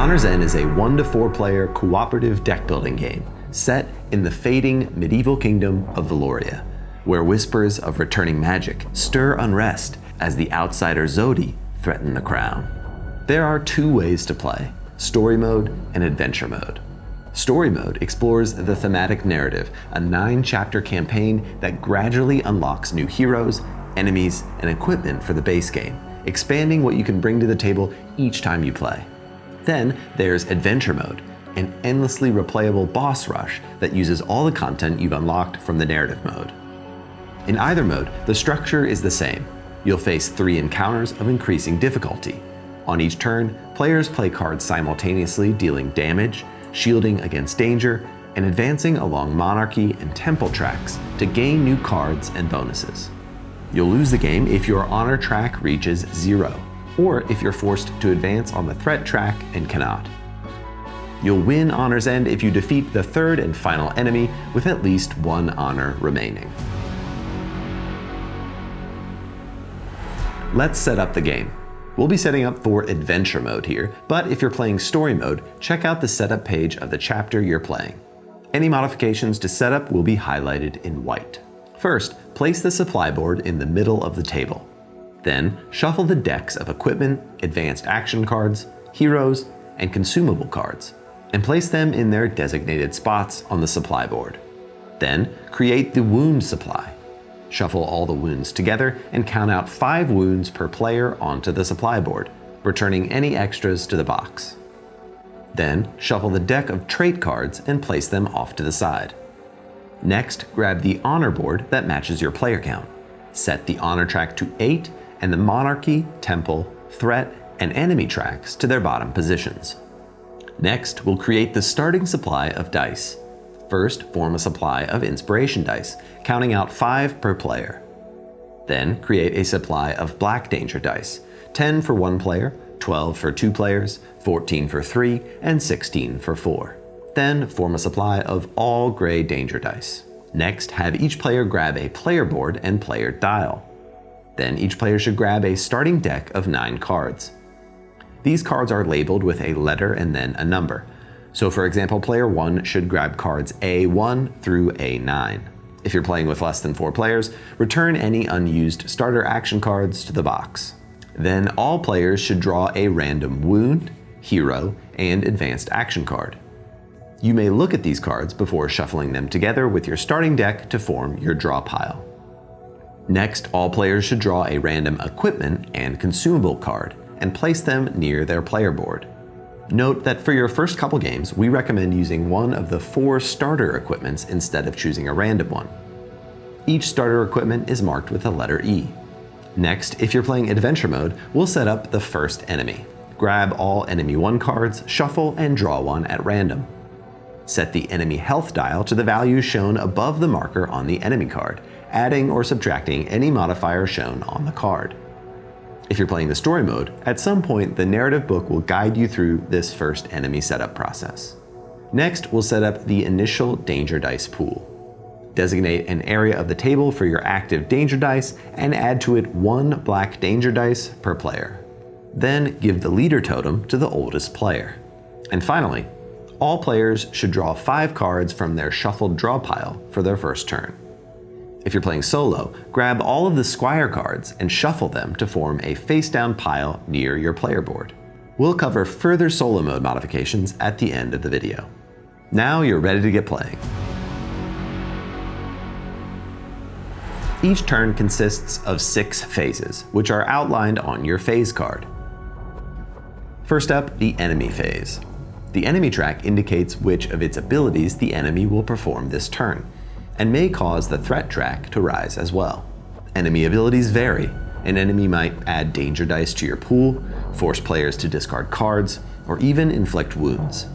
Honor's End is a 1 to 4 player cooperative deck building game set in the fading medieval kingdom of Valoria, where whispers of returning magic stir unrest as the outsider Zodi threaten the crown. There are 2 ways to play: story mode and adventure mode. Story mode explores the thematic narrative, a 9-chapter campaign that gradually unlocks new heroes, enemies, and equipment for the base game, expanding what you can bring to the table each time you play. Then there's adventure mode, an endlessly replayable boss rush that uses all the content you've unlocked from the narrative mode. In either mode, the structure is the same. You'll face 3 encounters of increasing difficulty. On each turn, players play cards simultaneously, dealing damage, shielding against danger, and advancing along monarchy and temple tracks to gain new cards and bonuses. You'll lose the game if your honor track reaches 0, or if you're forced to advance on the threat track and cannot. You'll win Honor's End if you defeat the 3rd and final enemy with at least 1 honor remaining. Let's set up the game. We'll be setting up for adventure mode here, but if you're playing story mode, check out the setup page of the chapter you're playing. Any modifications to setup will be highlighted in white. First, place the supply board in the middle of the table. Then, shuffle the decks of equipment, advanced action cards, heroes, and consumable cards, and place them in their designated spots on the supply board. Then, create the wound supply. Shuffle all the wounds together and count out 5 wounds per player onto the supply board, returning any extras to the box. Then, shuffle the deck of trait cards and place them off to the side. Next, grab the honor board that matches your player count. Set the honor track to 8 and the monarchy, temple, threat, and enemy tracks to their bottom positions. Next, we'll create the starting supply of dice. First, form a supply of inspiration dice, counting out 5 per player. Then, create a supply of black danger dice, 10 for 1 player, 12 for 2 players, 14 for 3, and 16 for 4. Then, form a supply of all gray danger dice. Next, have each player grab a player board and player dial. Then, each player should grab a starting deck of 9 cards. These cards are labeled with a letter and then a number. So for example, player 1 should grab cards A1 through A9. If you're playing with less than 4 players, return any unused starter action cards to the box. Then all players should draw a random wound, hero, and advanced action card. You may look at these cards before shuffling them together with your starting deck to form your draw pile. Next, all players should draw a random equipment and consumable card and place them near their player board. Note that for your first couple games, we recommend using one of the 4 starter equipments instead of choosing a random one. Each starter equipment is marked with a letter E. Next, if you're playing adventure mode, we'll set up the first enemy. Grab all enemy 1 cards, shuffle, and draw one at random. Set the enemy health dial to the value shown above the marker on the enemy card, adding or subtracting any modifier shown on the card. If you're playing the story mode, at some point the narrative book will guide you through this first enemy setup process. Next, we'll set up the initial danger dice pool. Designate an area of the table for your active danger dice and add to it 1 black danger dice per player. Then give the leader totem to the oldest player. And finally, all players should draw 5 cards from their shuffled draw pile for their first turn. If you're playing solo, grab all of the squire cards and shuffle them to form a face-down pile near your player board. We'll cover further solo mode modifications at the end of the video. Now you're ready to get playing. Each turn consists of 6 phases, which are outlined on your phase card. First up, the enemy phase. The enemy track indicates which of its abilities the enemy will perform this turn, and may cause the threat track to rise as well. Enemy abilities vary. An enemy might add danger dice to your pool, force players to discard cards, or even inflict wounds.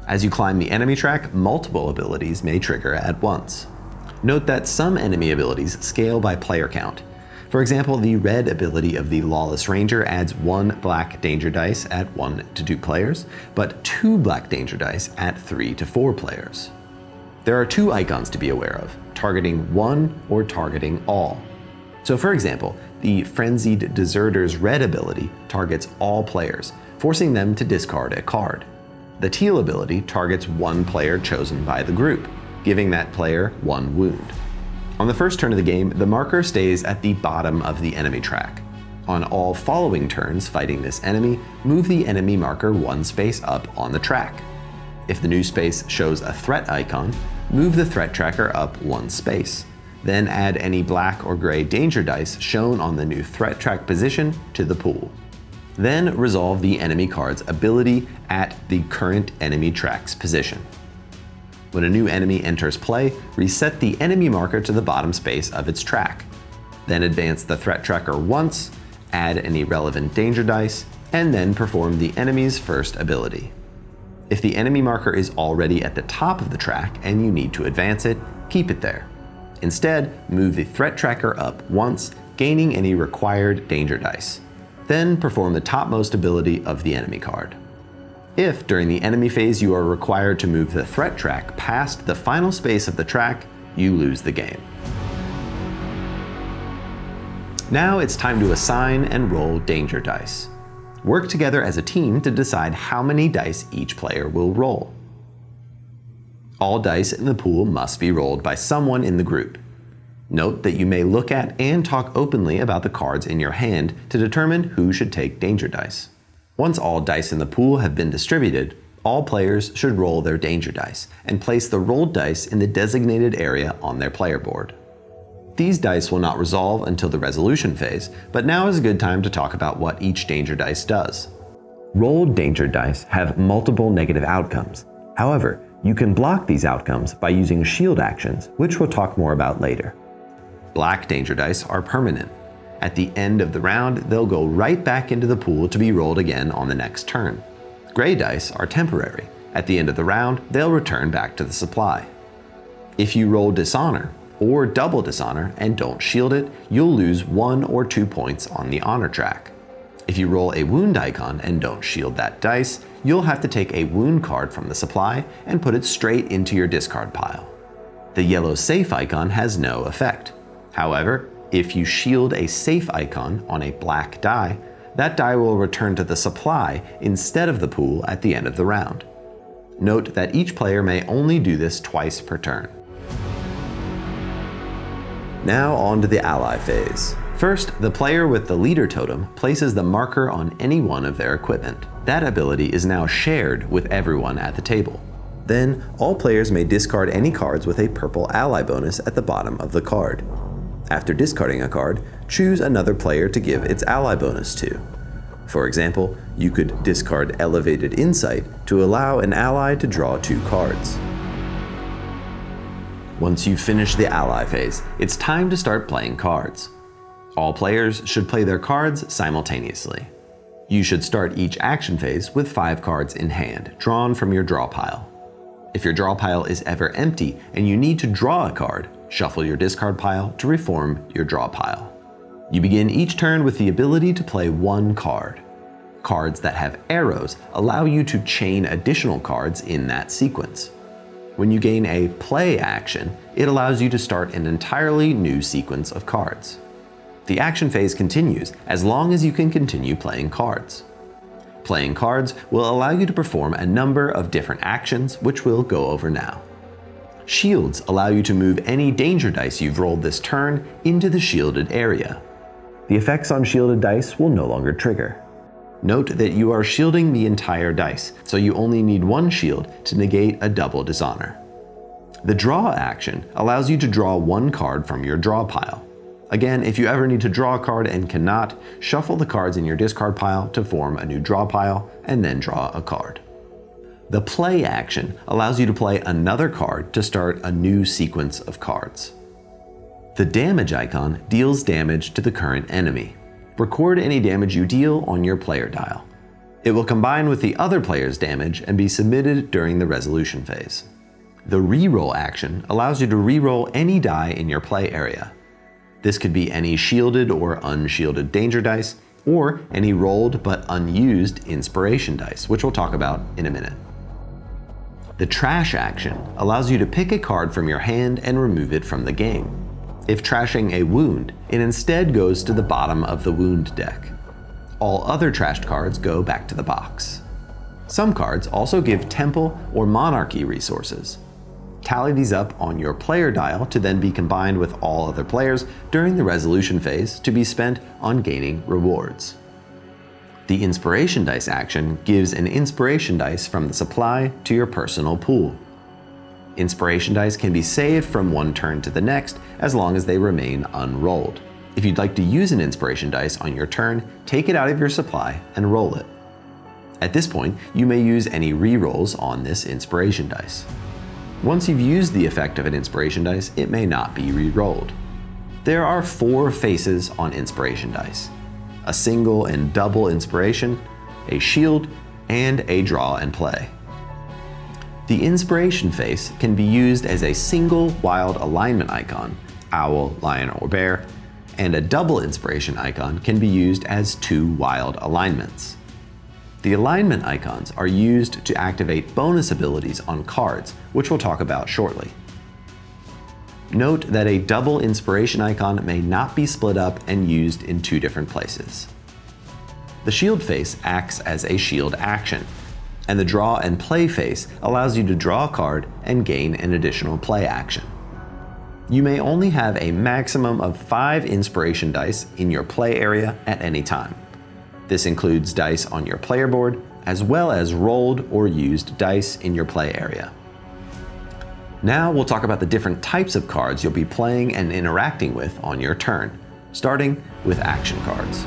As you climb the enemy track, multiple abilities may trigger at once. Note that some enemy abilities scale by player count. For example, the red ability of the Lawless Ranger adds 1 black danger dice at 1 to 2 players, but 2 black danger dice at 3 to 4 players. There are 2 icons to be aware of, targeting one or targeting all. So for example, The Frenzied Deserter's red ability targets all players, forcing them to discard a card. The teal ability targets one player chosen by the group, giving that player one wound. On the first turn of the game, the marker stays at the bottom of the enemy track. On all following turns fighting this enemy, move the enemy marker one space up on the track. If the new space shows a threat icon, move the threat tracker up one space. Then add any black or gray danger dice shown on the new threat track position to the pool. Then resolve the enemy card's ability at the current enemy track's position. When a new enemy enters play, reset the enemy marker to the bottom space of its track. Then advance the threat tracker once, add any relevant danger dice, and then perform the enemy's first ability. If the enemy marker is already at the top of the track and you need to advance it, keep it there. Instead, move the threat tracker up once, gaining any required danger dice. Then perform the topmost ability of the enemy card. If during the enemy phase you are required to move the threat track past the final space of the track, you lose the game. Now it's time to assign and roll danger dice. Work together as a team to decide how many dice each player will roll. All dice in the pool must be rolled by someone in the group. Note that you may look at and talk openly about the cards in your hand to determine who should take danger dice. Once all dice in the pool have been distributed, all players should roll their danger dice and place the rolled dice in the designated area on their player board. These dice will not resolve until the resolution phase, but now is a good time to talk about what each danger dice does. Rolled danger dice have multiple negative outcomes. However, you can block these outcomes by using shield actions, which we'll talk more about later. Black danger dice are permanent. At the end of the round, they'll go right back into the pool to be rolled again on the next turn. Gray dice are temporary. At the end of the round, they'll return back to the supply. If you roll dishonor or double dishonor and don't shield it, you'll lose 1 or 2 points on the honor track. If you roll a wound icon and don't shield that dice, you'll have to take a wound card from the supply and put it straight into your discard pile. The yellow safe icon has no effect. However, if you shield a safe icon on a black die, that die will return to the supply instead of the pool at the end of the round. Note that each player may only do this twice per turn. Now on to the ally phase. First, the player with the leader totem places the marker on any one of their equipment. That ability is now shared with everyone at the table. Then, all players may discard any cards with a purple ally bonus at the bottom of the card. After discarding a card, choose another player to give its ally bonus to. For example, you could discard Elevated Insight to allow an ally to draw 2 cards. Once you've finished the ally phase, it's time to start playing cards. All players should play their cards simultaneously. You should start each action phase with 5 cards in hand, drawn from your draw pile. If your draw pile is ever empty and you need to draw a card, shuffle your discard pile to reform your draw pile. You begin each turn with the ability to play 1 card. Cards that have arrows allow you to chain additional cards in that sequence. When you gain a play action, it allows you to start an entirely new sequence of cards. The action phase continues as long as you can continue playing cards. Playing cards will allow you to perform a number of different actions, which we'll go over now. Shields allow you to move any danger dice you've rolled this turn into the shielded area. The effects on shielded dice will no longer trigger. Note that you are shielding the entire dice, so you only need 1 shield to negate a double dishonor. The draw action allows you to draw 1 card from your draw pile. Again, if you ever need to draw a card and cannot, shuffle the cards in your discard pile to form a new draw pile and then draw a card. The play action allows you to play another card to start a new sequence of cards. The damage icon deals damage to the current enemy. Record any damage you deal on your player dial. It will combine with the other player's damage and be submitted during the resolution phase. The reroll action allows you to reroll any die in your play area. This could be any shielded or unshielded danger dice, or any rolled but unused inspiration dice, which we'll talk about in a minute. The trash action allows you to pick a card from your hand and remove it from the game. If trashing a wound, it instead goes to the bottom of the wound deck. All other trashed cards go back to the box. Some cards also give temple or monarchy resources. Tally these up on your player dial to then be combined with all other players during the resolution phase to be spent on gaining rewards. The inspiration dice action gives an inspiration dice from the supply to your personal pool. Inspiration dice can be saved from one turn to the next as long as they remain unrolled. If you'd like to use an inspiration dice on your turn, take it out of your supply and roll it. At this point, you may use any re-rolls on this inspiration dice. Once you've used the effect of an inspiration dice, it may not be re-rolled. There are 4 faces on inspiration dice: a single and double inspiration, a shield, and a draw and play. The inspiration face can be used as a single wild alignment icon, owl, lion, or bear, and a double inspiration icon can be used as 2 wild alignments. The alignment icons are used to activate bonus abilities on cards, which we'll talk about shortly. Note that a double inspiration icon may not be split up and used in 2 different places. The shield face acts as a shield action, and the draw and play face allows you to draw a card and gain an additional play action. You may only have a maximum of 5 inspiration dice in your play area at any time. This includes dice on your player board, as well as rolled or used dice in your play area. Now we'll talk about the different types of cards you'll be playing and interacting with on your turn, starting with action cards.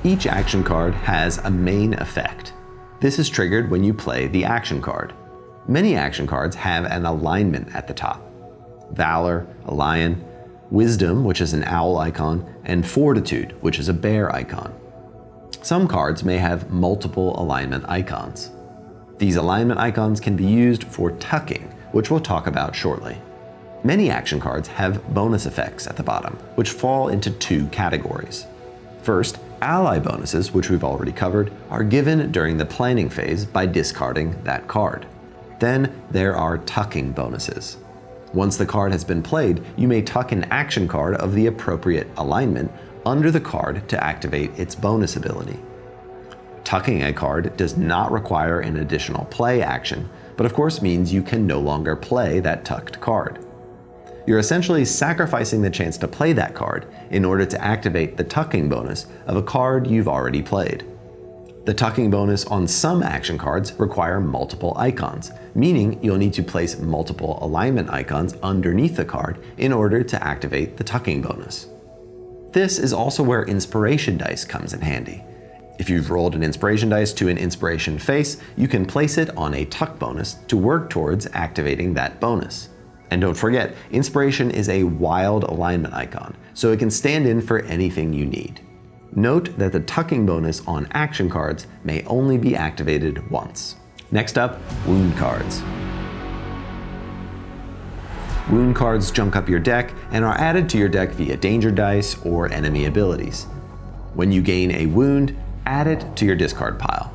Each action card has a main effect. This is triggered when you play the action card. Many action cards have an alignment at the top: Valor, a lion; Wisdom, which is an owl icon; and Fortitude, which is a bear icon. Some cards may have multiple alignment icons. These alignment icons can be used for tucking, which we'll talk about shortly. Many action cards have bonus effects at the bottom, which fall into 2 categories. First, ally bonuses, which we've already covered, are given during the planning phase by discarding that card. Then there are tucking bonuses. Once the card has been played, you may tuck an action card of the appropriate alignment under the card to activate its bonus ability. Tucking a card does not require an additional play action, but of course means you can no longer play that tucked card. You're essentially sacrificing the chance to play that card in order to activate the tucking bonus of a card you've already played. The tucking bonus on some action cards require multiple icons, meaning you'll need to place multiple alignment icons underneath the card in order to activate the tucking bonus. This is also where inspiration dice comes in handy. If you've rolled an inspiration dice to an inspiration face, you can place it on a tuck bonus to work towards activating that bonus. And don't forget, inspiration is a wild alignment icon, so it can stand in for anything you need. Note that the tucking bonus on action cards may only be activated once. Next up, wound cards. Wound cards junk up your deck and are added to your deck via danger dice or enemy abilities. When you gain a wound, add it to your discard pile.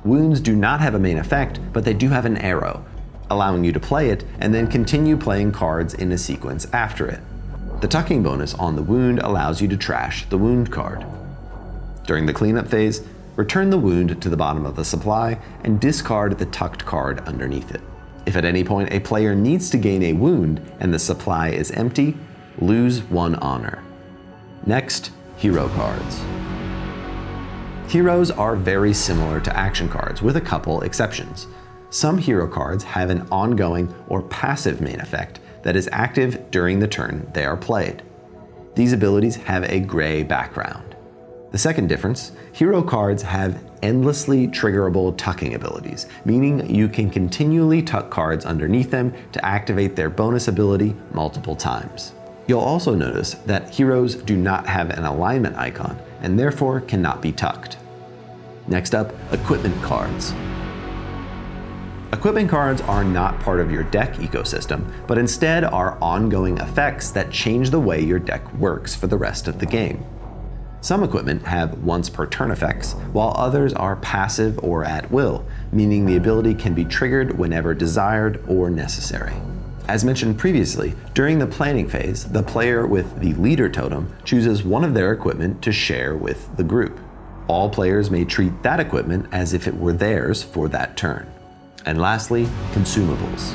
Wounds do not have a main effect, but they do have an arrow, allowing you to play it and then continue playing cards in a sequence after it. The tucking bonus on the wound allows you to trash the wound card. During the cleanup phase, return the wound to the bottom of the supply and discard the tucked card underneath it. If at any point a player needs to gain a wound and the supply is empty, lose 1 honor. Next, hero cards. Heroes are very similar to action cards, with a couple exceptions. Some hero cards have an ongoing or passive main effect that is active during the turn they are played. These abilities have a gray background. The second difference, hero cards have endlessly triggerable tucking abilities, meaning you can continually tuck cards underneath them to activate their bonus ability multiple times. You'll also notice that heroes do not have an alignment icon and therefore cannot be tucked. Next up, equipment cards. Equipment cards are not part of your deck ecosystem, but instead are ongoing effects that change the way your deck works for the rest of the game. Some equipment have once per turn effects, while others are passive or at will, meaning the ability can be triggered whenever desired or necessary. As mentioned previously, during the planning phase, the player with the leader totem chooses one of their equipment to share with the group. All players may treat that equipment as if it were theirs for that turn. And lastly, consumables.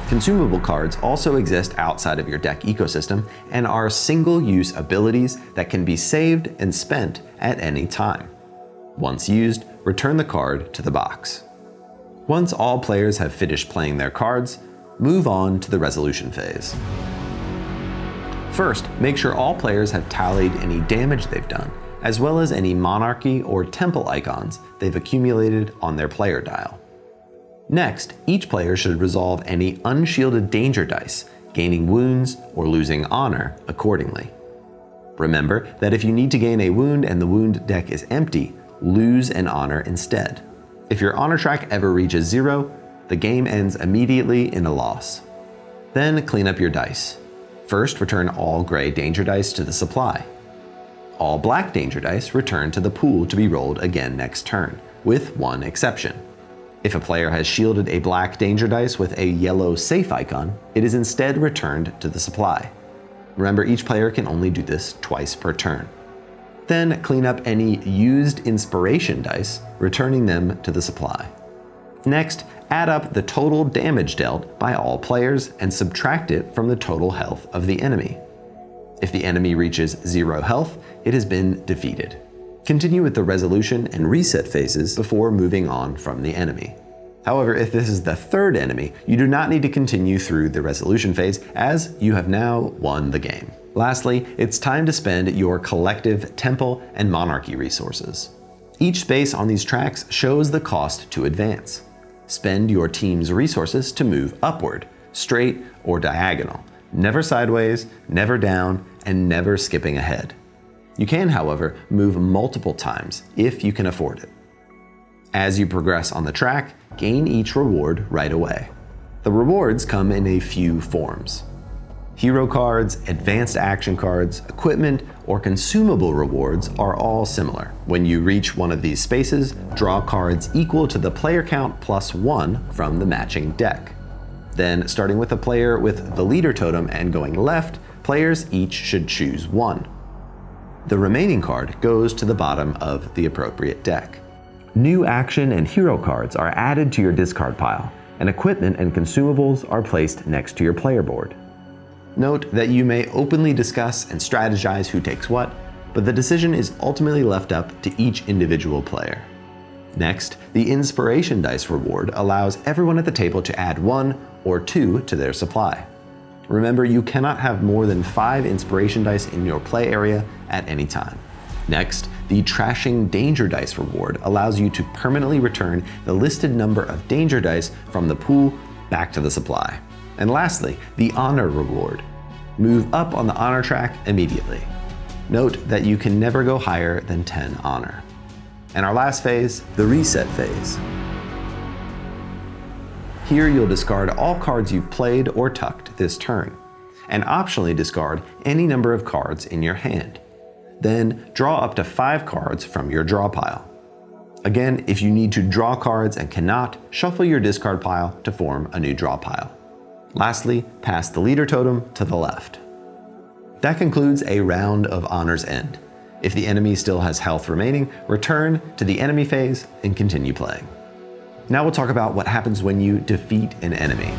Consumable cards also exist outside of your deck ecosystem and are single-use abilities that can be saved and spent at any time. Once used, return the card to the box. Once all players have finished playing their cards, move on to the resolution phase. First, make sure all players have tallied any damage they've done, as well as any monarchy or temple icons they've accumulated on their player dial. Next, each player should resolve any unshielded danger dice, gaining wounds or losing honor accordingly. Remember that if you need to gain a wound and the wound deck is empty, lose an honor instead. If your honor track ever reaches 0, the game ends immediately in a loss. Then clean up your dice. First, return all gray danger dice to the supply. All black danger dice return to the pool to be rolled again next turn, with one exception. If a player has shielded a black danger dice with a yellow safe icon, it is instead returned to the supply. Remember, each player can only do this twice per turn. Then clean up any used inspiration dice, returning them to the supply. Next, add up the total damage dealt by all players and subtract it from the total health of the enemy. If the enemy reaches 0 health, it has been defeated. Continue with the resolution and reset phases before moving on from the enemy. However, if this is the third enemy, you do not need to continue through the resolution phase, as you have now won the game. Lastly, it's time to spend your collective temple and monarchy resources. Each space on these tracks shows the cost to advance. Spend your team's resources to move upward, straight or diagonal, never sideways, never down, and never skipping ahead. You can, however, move multiple times if you can afford it. As you progress on the track, gain each reward right away. The rewards come in a few forms. Hero cards, advanced action cards, equipment, or consumable rewards are all similar. When you reach one of these spaces, draw cards equal to the player count plus 1 from the matching deck. Then, starting with a player with the leader totem and going left, players each should choose 1. The remaining card goes to the bottom of the appropriate deck. New action and hero cards are added to your discard pile, and equipment and consumables are placed next to your player board. Note that you may openly discuss and strategize who takes what, but the decision is ultimately left up to each individual player. Next, the inspiration dice reward allows everyone at the table to add 1 or 2 to their supply. Remember, you cannot have more than 5 inspiration dice in your play area at any time. Next, the trashing danger dice reward allows you to permanently return the listed number of danger dice from the pool back to the supply. And lastly, the honor reward. Move up on the honor track immediately. Note that you can never go higher than 10 honor. And our last phase, the reset phase. Here you'll discard all cards you've played or tucked this turn, and optionally discard any number of cards in your hand. Then draw up to 5 cards from your draw pile. Again, if you need to draw cards and cannot, shuffle your discard pile to form a new draw pile. Lastly, pass the leader totem to the left. That concludes a round of Honor's End. If the enemy still has health remaining, return to the enemy phase and continue playing. Now we'll talk about what happens when you defeat an enemy.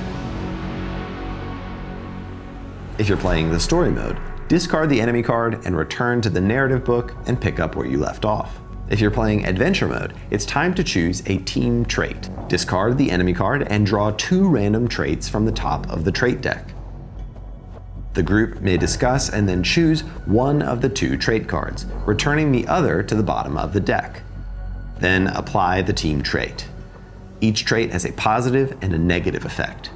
If you're playing the story mode, discard the enemy card and return to the narrative book and pick up where you left off. If you're playing adventure mode, it's time to choose a team trait. Discard the enemy card and draw 2 random traits from the top of the trait deck. The group may discuss and then choose one of the 2 trait cards, returning the other to the bottom of the deck. Then apply the team trait. Each trait has a positive and a negative effect.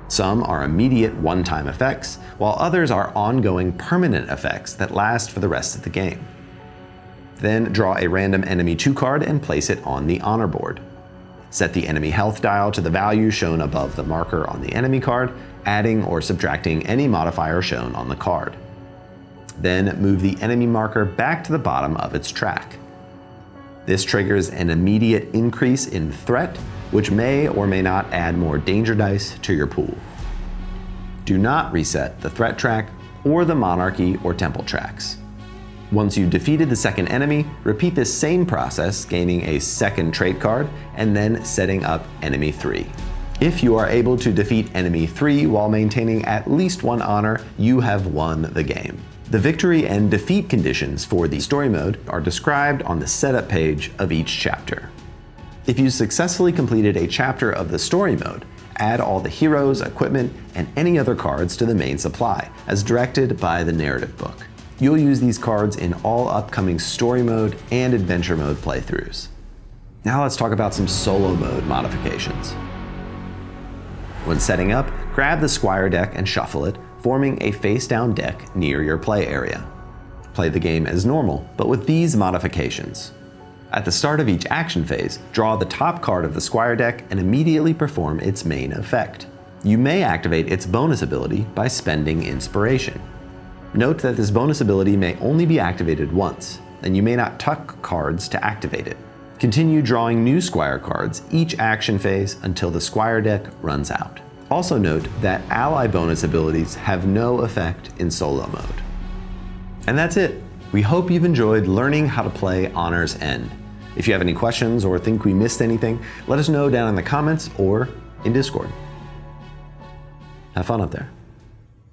Some are immediate one-time effects, while others are ongoing permanent effects that last for the rest of the game. Then draw a random enemy 2 card and place it on the honor board. Set the enemy health dial to the value shown above the marker on the enemy card, adding or subtracting any modifier shown on the card. Then move the enemy marker back to the bottom of its track. This triggers an immediate increase in threat which may or may not add more danger dice to your pool. Do not reset the threat track or the monarchy or temple tracks. Once you've defeated the second enemy, repeat this same process, gaining a second trait card and then setting up enemy 3. If you are able to defeat enemy 3 while maintaining at least 1 honor, you have won the game. The victory and defeat conditions for the story mode are described on the setup page of each chapter. If you successfully completed a chapter of the story mode, add all the heroes, equipment, and any other cards to the main supply, as directed by the narrative book. You'll use these cards in all upcoming story mode and adventure mode playthroughs. Now let's talk about some solo mode modifications. When setting up, grab the Squire deck and shuffle it, forming a face-down deck near your play area. Play the game as normal, but with these modifications. At the start of each action phase, draw the top card of the Squire deck and immediately perform its main effect. You may activate its bonus ability by spending Inspiration. Note that this bonus ability may only be activated once, and you may not tuck cards to activate it. Continue drawing new Squire cards each action phase until the Squire deck runs out. Also note that ally bonus abilities have no effect in solo mode. And that's it. We hope you've enjoyed learning how to play Honor's End. If you have any questions or think we missed anything, let us know down in the comments or in Discord. Have fun up there.